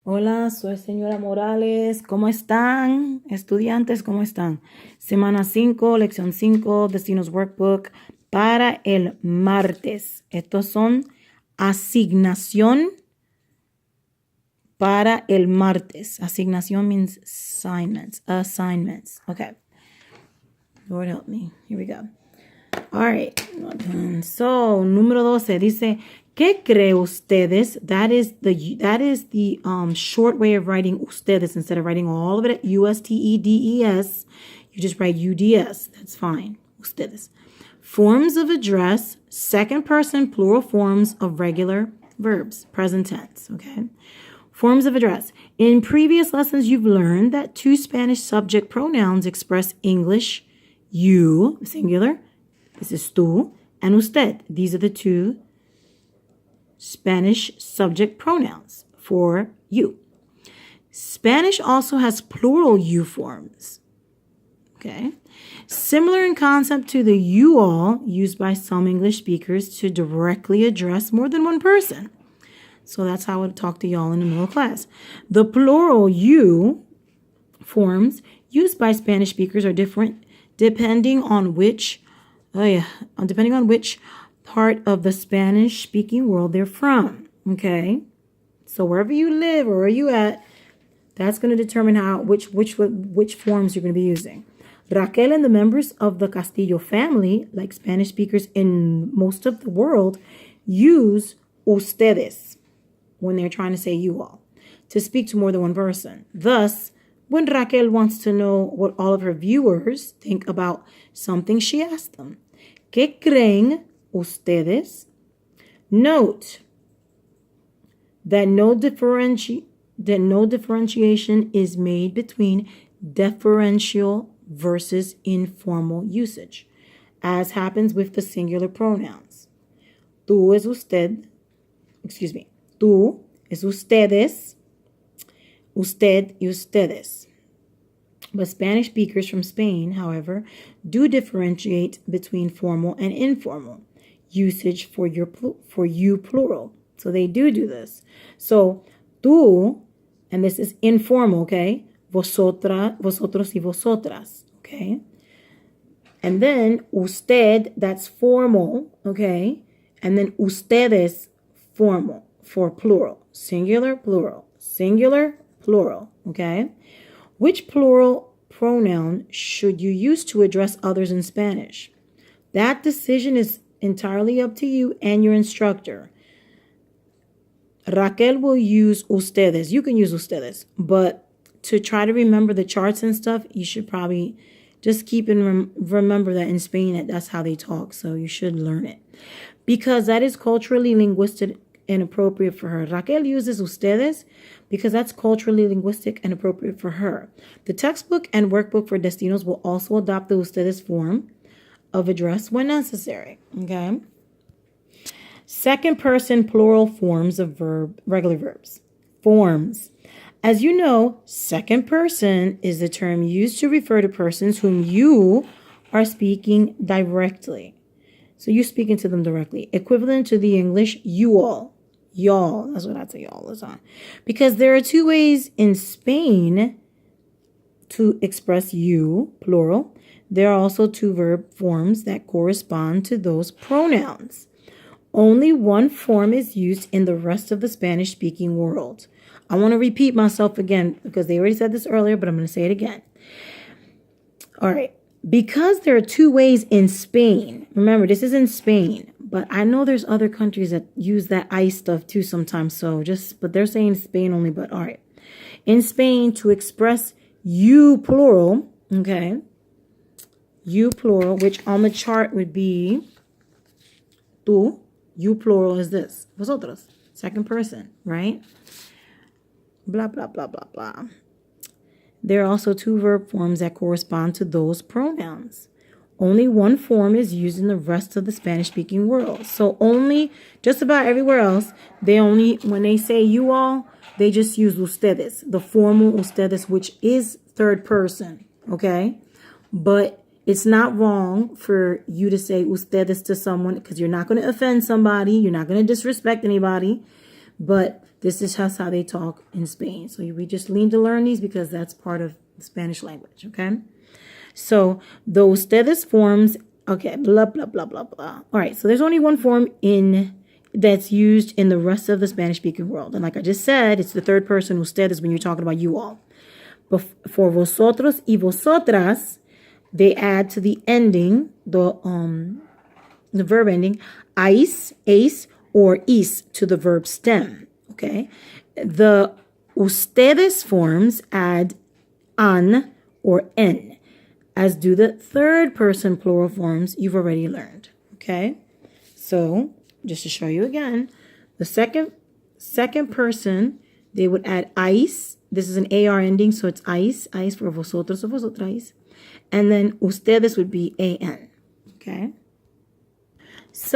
Hola, soy señora Morales. ¿Cómo están? Estudiantes, ¿cómo están? Semana 5, lección 5, Destinos Workbook para el martes. Estos son asignación para el martes. Asignación means assignments. Okay. Lord help me. Here we go. All right. So, número 12 dice, ¿qué cree ustedes? That is the short way of writing ustedes. Instead of writing all of it at USTEDES, you just write UDS. That's fine. Ustedes. Forms of address, second person plural forms of regular verbs, present tense, okay? Forms of address. In previous lessons, you've learned that two Spanish subject pronouns express English, you, singular. This is tú and usted. These are the two Spanish subject pronouns for you. Spanish also has plural you forms. Okay. Similar in concept to the you all used by some English speakers to directly address more than one person. So that's how I would talk to y'all in the middle of class. The plural you forms used by Spanish speakers are different depending on which part of the Spanish-speaking world they're from, okay? So wherever you live or where you at, that's going to determine which forms you're going to be using. Raquel and the members of the Castillo family, like Spanish speakers in most of the world, use ustedes when they're trying to say you all to speak to more than one person. Thus, when Raquel wants to know what all of her viewers think about something, she asks them, ¿Qué creen ustedes? Note that no differentiation is made between deferential versus informal usage, as happens with the singular pronouns. Tú es usted, tú es ustedes, usted y ustedes. But Spanish speakers from Spain, however, do differentiate between formal and informal usage for you plural. So they do this. So tú, and this is informal, okay? Vosotras, vosotros y vosotras, okay? And then usted, that's formal, okay? And then ustedes, formal, for plural. Singular, plural. Singular, plural, okay? Which plural pronoun should you use to address others in Spanish? That decision is entirely up to you and your instructor. Raquel will use ustedes. You can use ustedes, but to try to remember the charts and stuff, you should probably just keep and remember that in Spain, that's how they talk. So you should learn it because that is culturally linguistic and appropriate for her. Raquel uses ustedes because that's culturally linguistic and appropriate for her. The textbook and workbook for Destinos will also adopt the ustedes form of address when necessary. Okay. Second person plural forms of regular verbs. Forms. As you know, second person is the term used to refer to persons whom you are speaking directly. So you're speaking to them directly. Equivalent to the English you all. Y'all. That's what I say all the time. Because there are two ways in Spain to express you, plural. There are also two verb forms that correspond to those pronouns. Only one form is used in the rest of the Spanish-speaking world. I want to repeat myself again because they already said this earlier, but I'm going to say it again. All right. Because there are two ways in Spain. Remember, this is in Spain. But I know there's other countries that use that I stuff too sometimes. But they're saying Spain only, but all right. In Spain, to express you plural, okay, you plural, which on the chart would be tú, you plural is this, vosotros, second person, right? Blah, blah, blah, blah, blah. There are also two verb forms that correspond to those pronouns. Only one form is used in the rest of the Spanish-speaking world. So only, just about everywhere else, when they say you all, they just use ustedes, the formal ustedes, which is third person, okay? But it's not wrong for you to say ustedes to someone because you're not going to offend somebody. You're not going to disrespect anybody. But This is just how they talk in Spain. So we just need to learn these because that's part of the Spanish language, okay? So the ustedes forms, okay, blah, blah, blah, blah, blah. All right, so there's only one form that's used in the rest of the Spanish-speaking world. And like I just said, it's the third person, ustedes, when you're talking about you all. But for vosotros y vosotras, they add to the ending, the verb ending, ais, or is to the verb stem, okay? The ustedes forms add an or en, as do the third person plural forms you've already learned, okay? So, just to show you again, the second person, they would add ais. This is an AR ending, so it's ais for vosotros or vosotras. And then ustedes would be an, okay? So